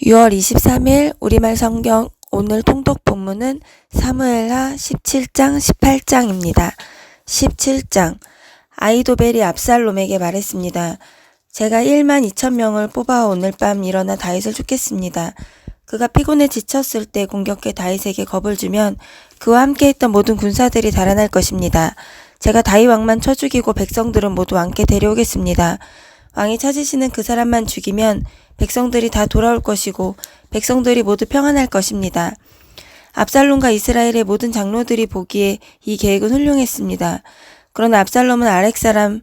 6월 23일 우리말 성경 오늘 통독 본문은 사무엘하 17장 18장입니다. 17장 아히도벨이 압살롬에게 말했습니다. 제가 1만 2천 명을 뽑아 오늘 밤 일어나 다윗을 죽겠습니다. 그가 피곤해 지쳤을 때 공격해 다윗에게 겁을 주면 그와 함께 했던 모든 군사들이 달아날 것입니다. 제가 다윗 왕만 쳐 죽이고 백성들은 모두 왕께 데려오겠습니다. 왕이 찾으시는 그 사람만 죽이면 백성들이 다 돌아올 것이고 백성들이 모두 평안할 것입니다. 압살롬과 이스라엘의 모든 장로들이 보기에 이 계획은 훌륭했습니다. 그러나 압살롬은 아렉 사람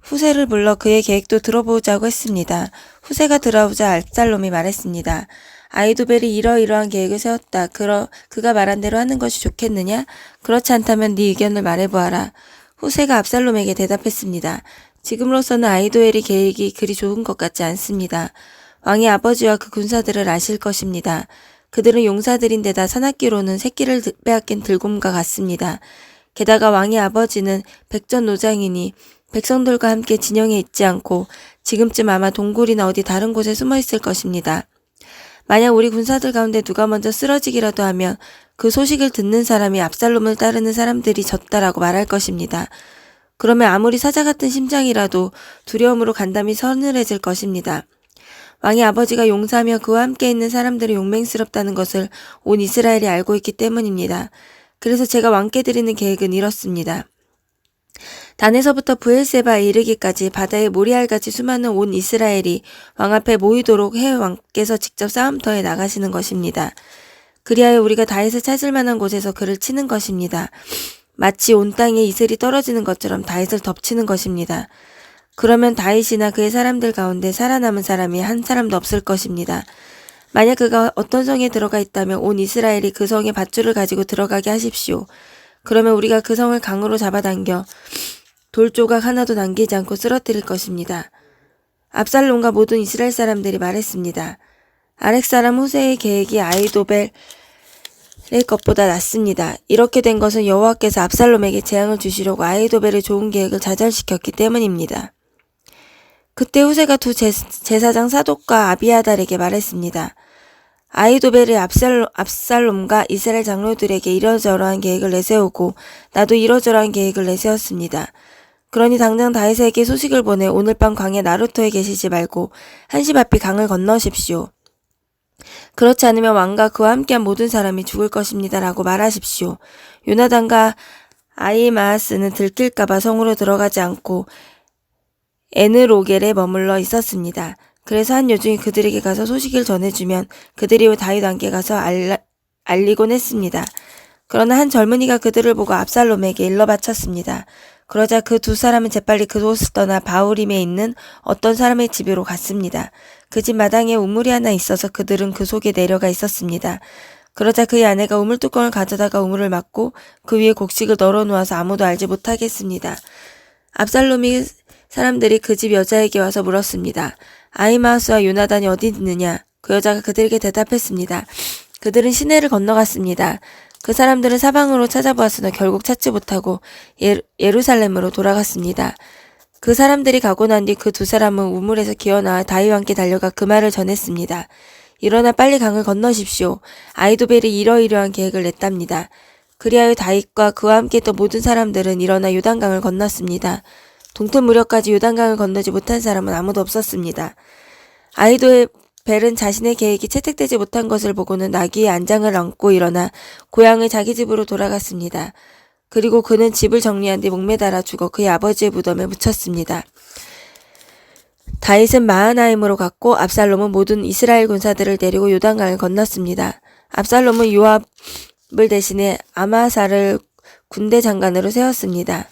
후세를 불러 그의 계획도 들어보자고 했습니다. 후세가 들어오자 압살롬이 말했습니다. 아히도벨이 이러이러한 계획을 세웠다. 그가 말한 대로 하는 것이 좋겠느냐? 그렇지 않다면 네 의견을 말해보아라. 후세가 압살롬에게 대답했습니다. 지금으로서는 아히도벨의 계획이 그리 좋은 것 같지 않습니다. 왕의 아버지와 그 군사들을 아실 것입니다. 그들은 용사들인데다 산악기로는 새끼를 빼앗긴 들곰과 같습니다. 게다가 왕의 아버지는 백전노장이니 백성들과 함께 진영에 있지 않고 지금쯤 아마 동굴이나 어디 다른 곳에 숨어 있을 것입니다. 만약 우리 군사들 가운데 누가 먼저 쓰러지기라도 하면 그 소식을 듣는 사람이 압살롬을 따르는 사람들이 졌다라고 말할 것입니다. 그러면 아무리 사자 같은 심장이라도 두려움으로 간담이 서늘해질 것입니다. 왕의 아버지가 용사며 그와 함께 있는 사람들이 용맹스럽다는 것을 온 이스라엘이 알고 있기 때문입니다. 그래서 제가 왕께 드리는 계획은 이렇습니다. 단에서부터 브엘세바에 이르기까지 바다의 모리알같이 수많은 온 이스라엘이 왕 앞에 모이도록 해 왕께서 직접 싸움터에 나가시는 것입니다. 그리하여 우리가 다윗을 찾을 만한 곳에서 그를 치는 것입니다. 마치 온 땅에 이슬이 떨어지는 것처럼 다윗을 덮치는 것입니다. 그러면 다윗이나 그의 사람들 가운데 살아남은 사람이 한 사람도 없을 것입니다. 만약 그가 어떤 성에 들어가 있다면 온 이스라엘이 그 성에 밧줄을 가지고 들어가게 하십시오. 그러면 우리가 그 성을 강으로 잡아당겨 돌조각 하나도 남기지 않고 쓰러뜨릴 것입니다. 압살롬과 모든 이스라엘 사람들이 말했습니다. 아렉 사람 후세의 계획이 아히도벨의 것보다 낫습니다. 이렇게 된 것은 여호와께서 압살롬에게 재앙을 주시려고 아히도벨의 좋은 계획을 좌절시켰기 때문입니다. 그때 후세가 두 제사장 사독과 아비아달에게 말했습니다. 아히도벨이 압살롬과 이스라엘 장로들에게 이러저러한 계획을 내세우고 나도 이러저러한 계획을 내세웠습니다. 그러니 당장 다윗에게 소식을 보내 오늘 밤 광야 나루터에 계시지 말고 한시 바삐 강을 건너십시오. 그렇지 않으면 왕과 그와 함께한 모든 사람이 죽을 것입니다. 라고 말하십시오. 요나단과 아히마아스는 들킬까봐 성으로 들어가지 않고 에느로겔에 머물러 있었습니다. 그래서 한 요중이 그들에게 가서 소식을 전해주면 그들이 다윗 왕께 가서 알리곤 했습니다. 그러나 한 젊은이가 그들을 보고 압살롬에게 일러 바쳤습니다. 그러자 그 두 사람은 재빨리 그곳을 떠나 바후림에 있는 어떤 사람의 집으로 갔습니다. 그 집 마당에 우물이 하나 있어서 그들은 그 속에 내려가 있었습니다. 그러자 그의 아내가 우물뚜껑을 가져다가 우물을 막고 그 위에 곡식을 널어놓아서 아무도 알지 못하게 했습니다. 압살롬이 사람들이 그 집 여자에게 와서 물었습니다. 아히마아스와 요나단이 어디 있느냐? 그 여자가 그들에게 대답했습니다. 그들은 시내를 건너갔습니다. 그 사람들은 사방으로 찾아보았으나 결국 찾지 못하고 예루살렘으로 돌아갔습니다. 그 사람들이 가고 난 뒤 그 두 사람은 우물에서 기어나와 다윗 왕께 달려가 그 말을 전했습니다. 일어나 빨리 강을 건너십시오. 아히도벨이 이러이러한 계획을 냈답니다. 그리하여 다윗과 그와 함께 했던 모든 사람들은 일어나 요단강을 건넜습니다. 동튼 무렵까지 요단강을 건너지 못한 사람은 아무도 없었습니다. 아히도벨은 자신의 계획이 채택되지 못한 것을 보고는 나귀의 안장을 안고 일어나 고향의 자기 집으로 돌아갔습니다. 그리고 그는 집을 정리한 뒤 목매달아 죽어 그의 아버지의 무덤에 묻혔습니다. 다윗은 마하나임으로 갔고 압살롬은 모든 이스라엘 군사들을 데리고 요단강을 건넜습니다. 압살롬은 요압을 대신해 아마사를 군대 장관으로 세웠습니다.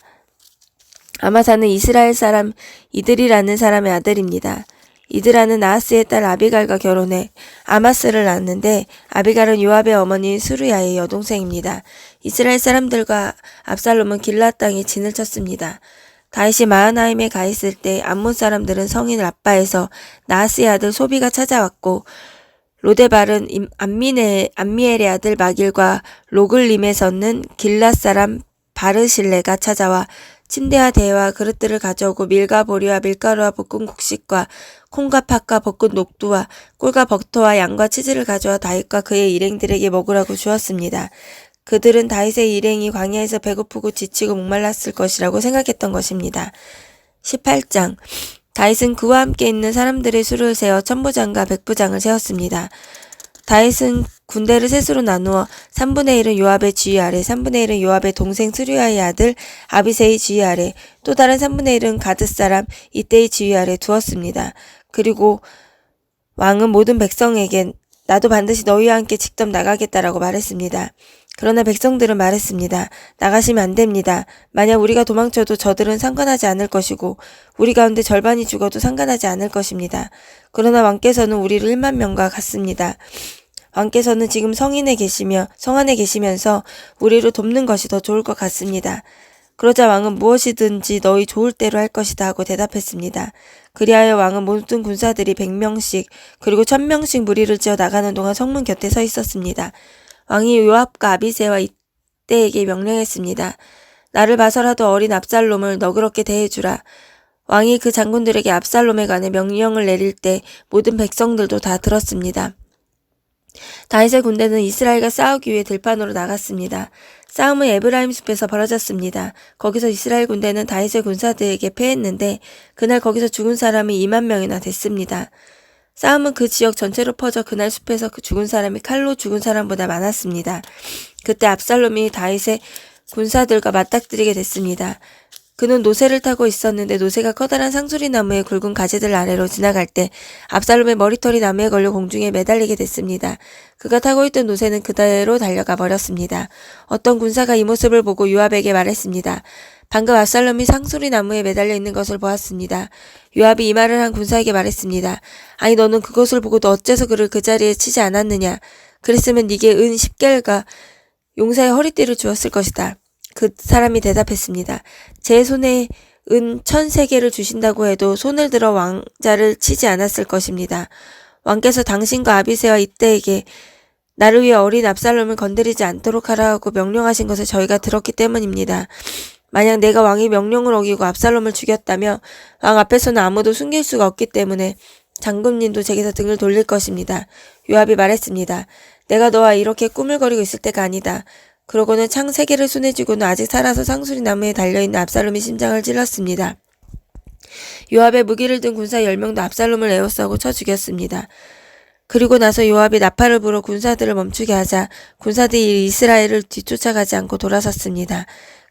아마사는 이스라엘 사람 이드리라는 사람의 아들입니다. 이드라는 나하스의 딸 아비갈과 결혼해 아마스를 낳았는데 아비갈은 요압의 어머니 수르야의 여동생입니다. 이스라엘 사람들과 압살롬은 길앗 땅에 진을 쳤습니다. 다윗이 마하나임에 가 있을 때 암몬 사람들은 성인 라빠에서 나하스의 아들 소비가 찾아왔고 로데발은 암미엘의 아들 마길과 로글림에서는 길앗 사람 바르실레가 찾아와 침대와 대와 그릇들을 가져오고 밀과 보리와 밀가루와 볶은 곡식과 콩과 팥과 볶은 녹두와 꿀과 버터와 양과 치즈를 가져와 다윗과 그의 일행들에게 먹으라고 주었습니다. 그들은 다윗의 일행이 광야에서 배고프고 지치고 목말랐을 것이라고 생각했던 것입니다. 18장 다윗은 그와 함께 있는 사람들의 수를 세어 천부장과 백부장을 세웠습니다. 다윗은 군대를 셋으로 나누어 3분의 1은 요압의 지휘 아래, 3분의 1은 요압의 동생 스루야의 아들 아비새의 지휘 아래, 또 다른 3분의 1은 가드 사람 이때의 지휘 아래 두었습니다. 그리고 왕은 모든 백성에게 나도 반드시 너희와 함께 직접 나가겠다라고 말했습니다. 그러나 백성들은 말했습니다. 나가시면 안 됩니다. 만약 우리가 도망쳐도 저들은 상관하지 않을 것이고 우리 가운데 절반이 죽어도 상관하지 않을 것입니다. 그러나 왕께서는 우리를 1만 명과 같습니다. 왕께서는 지금 성 안에 계시면서 우리를 돕는 것이 더 좋을 것 같습니다. 그러자 왕은 무엇이든지 너희 좋을 대로 할 것이다 하고 대답했습니다. 그리하여 왕은 모든 군사들이 100명씩 그리고 1000명씩 무리를 지어 나가는 동안 성문 곁에 서 있었습니다. 왕이 요압과 아비새와 이때에게 명령했습니다. 나를 봐서라도 어린 압살롬을 너그럽게 대해주라. 왕이 그 장군들에게 압살롬에 관해 명령을 내릴 때 모든 백성들도 다 들었습니다. 다윗의 군대는 이스라엘과 싸우기 위해 들판으로 나갔습니다. 싸움은 에브라임 숲에서 벌어졌습니다. 거기서 이스라엘 군대는 다윗의 군사들에게 패했는데 그날 거기서 죽은 사람이 2만 명이나 됐습니다. 싸움은 그 지역 전체로 퍼져 그날 숲에서 죽은 사람이 칼로 죽은 사람보다 많았습니다. 그때 압살롬이 다윗의 군사들과 맞닥뜨리게 됐습니다. 그는 노새를 타고 있었는데 노새가 커다란 상수리 나무의 굵은 가지들 아래로 지나갈 때 압살롬의 머리털이 나무에 걸려 공중에 매달리게 됐습니다. 그가 타고 있던 노새는 그대로 달려가 버렸습니다. 어떤 군사가 이 모습을 보고 요압에게 말했습니다. 방금 압살롬이 상수리 나무에 매달려 있는 것을 보았습니다. 요압이 이 말을 한 군사에게 말했습니다. 아니 너는 그것을 보고도 어째서 그를 그 자리에 치지 않았느냐. 그랬으면 네게 은 10개가 용사의 허리띠를 주었을 것이다. 그 사람이 대답했습니다. 제 손에 은 1003개를 주신다고 해도 손을 들어 왕자를 치지 않았을 것입니다. 왕께서 당신과 아비새와 이때에게 나를 위해 어린 압살롬을 건드리지 않도록 하라고 명령하신 것을 저희가 들었기 때문입니다. 만약 내가 왕의 명령을 어기고 압살롬을 죽였다면 왕 앞에서는 아무도 숨길 수가 없기 때문에 장군님도 제게서 등을 돌릴 것입니다. 요압이 말했습니다. 내가 너와 이렇게 꾸물거리고 있을 때가 아니다. 그러고는 창 3개를 손에 쥐고는 아직 살아서 상수리 나무에 달려있는 압살롬의 심장을 찔렀습니다. 요압의 무기를 든 군사 10명도 압살롬을 에워싸고 쳐 죽였습니다. 그리고 나서 요압이 나팔을 불어 군사들을 멈추게 하자 군사들이 이스라엘을 뒤쫓아가지 않고 돌아섰습니다.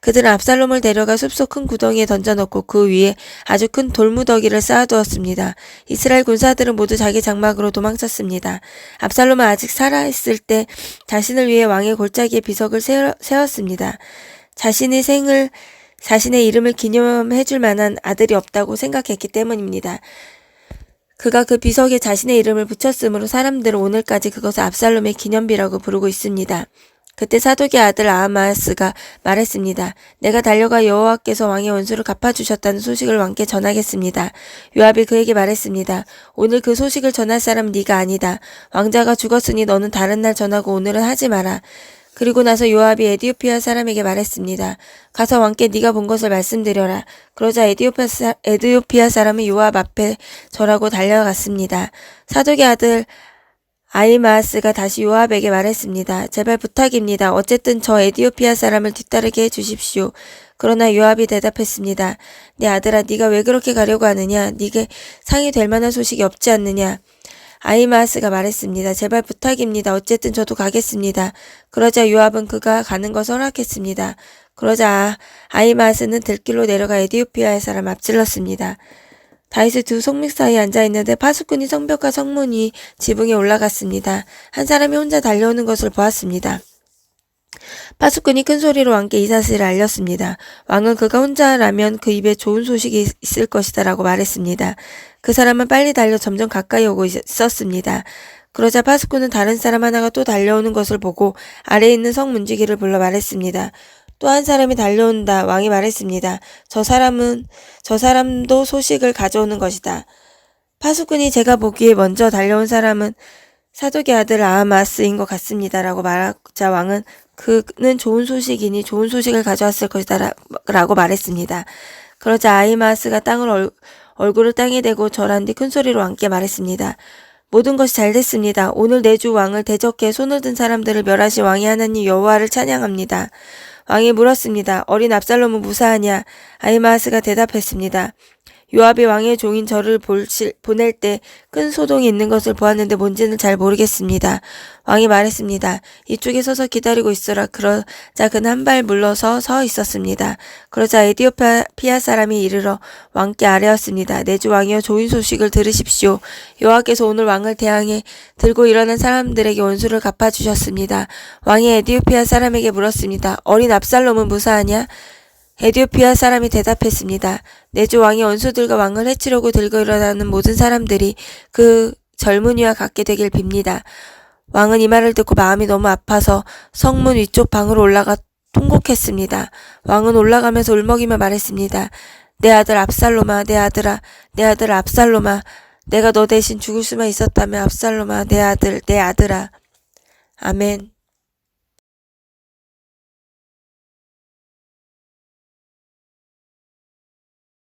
그들은 압살롬을 데려가 숲속 큰 구덩이에 던져넣고 그 위에 아주 큰 돌무더기를 쌓아두었습니다. 이스라엘 군사들은 모두 자기 장막으로 도망쳤습니다. 압살롬은 아직 살아있을 때 자신을 위해 왕의 골짜기에 비석을 세웠습니다. 자신의 이름을 기념해줄 만한 아들이 없다고 생각했기 때문입니다. 그가 그 비석에 자신의 이름을 붙였으므로 사람들은 오늘까지 그것을 압살롬의 기념비라고 부르고 있습니다. 그때 사독의 아들 아하마스가 말했습니다. 내가 달려가 여호와께서 왕의 원수를 갚아주셨다는 소식을 왕께 전하겠습니다. 요압이 그에게 말했습니다. 오늘 그 소식을 전할 사람은 네가 아니다. 왕자가 죽었으니 너는 다른 날 전하고 오늘은 하지 마라. 그리고 나서 요압이 에디오피아 사람에게 말했습니다. 가서 왕께 네가 본 것을 말씀드려라. 그러자 에디오피아 사람이 요압 앞에 절하고 달려갔습니다. 사독의 아들 아히마아스가 다시 요압에게 말했습니다. 제발 부탁입니다. 어쨌든 저 에디오피아 사람을 뒤따르게 해주십시오. 그러나 요압이 대답했습니다. 내 아들아, 네가 왜 그렇게 가려고 하느냐? 네게 상이 될 만한 소식이 없지 않느냐? 아히마아스가 말했습니다. 제발 부탁입니다. 어쨌든 저도 가겠습니다. 그러자 요압은 그가 가는 것을 허락했습니다. 그러자 아히마아스는 들길로 내려가 에디오피아의 사람 앞질렀습니다. 다윗의 두 성맥 사이에 앉아있는데 파수꾼이 성벽과 성문 위 지붕에 올라갔습니다. 한 사람이 혼자 달려오는 것을 보았습니다. 파수꾼이 큰 소리로 왕께 이 사실을 알렸습니다. 왕은 그가 혼자라면 그 입에 좋은 소식이 있을 것이다 라고 말했습니다. 그 사람은 빨리 달려 점점 가까이 오고 있었습니다. 그러자 파수꾼은 다른 사람 하나가 또 달려오는 것을 보고 아래에 있는 성 문지기를 불러 말했습니다. 또 한 사람이 달려온다. 왕이 말했습니다. 저 사람도 소식을 가져오는 것이다. 파수꾼이 제가 보기에 먼저 달려온 사람은 사독의 아들 아하마스인 것 같습니다. 라고 말하자 왕은 그는 좋은 소식이니 좋은 소식을 가져왔을 것이다 라고 말했습니다. 그러자 아히마아스가 얼굴을 땅에 대고 절한 뒤 큰 소리로 함께 말했습니다. 모든 것이 잘 됐습니다. 오늘 내 주 왕을 대적해 손을 든 사람들을 멸하신 왕의 하나님 여호와를 찬양합니다. 왕이 물었습니다. 어린 압살롬은 무사하냐? 아히마아스가 대답했습니다. 요압이 왕의 종인 저를 보낼 때 큰 소동이 있는 것을 보았는데 뭔지는 잘 모르겠습니다. 왕이 말했습니다. 이쪽에 서서 기다리고 있으라. 그러자 그는 한 발 물러서 서 있었습니다. 그러자 에디오피아 사람이 이르러 왕께 아뢰었습니다. 내 주 왕이여 좋은 소식을 들으십시오. 여호와께서 오늘 왕을 대항해 들고 일어난 사람들에게 원수를 갚아주셨습니다. 왕이 에디오피아 사람에게 물었습니다. 어린 압살롬은 무사하냐? 에디오피아 사람이 대답했습니다. 내 주 왕이 원수들과 왕을 해치려고 들고 일어나는 모든 사람들이 그 젊은이와 같게 되길 빕니다. 왕은 이 말을 듣고 마음이 너무 아파서 성문 위쪽 방으로 올라가 통곡했습니다. 왕은 올라가면서 울먹이며 말했습니다. 내 아들 압살롬아, 내 아들아, 내 아들 압살롬아, 내가 너 대신 죽을 수만 있었다면 압살롬아, 내 아들, 내 아들아. 아멘.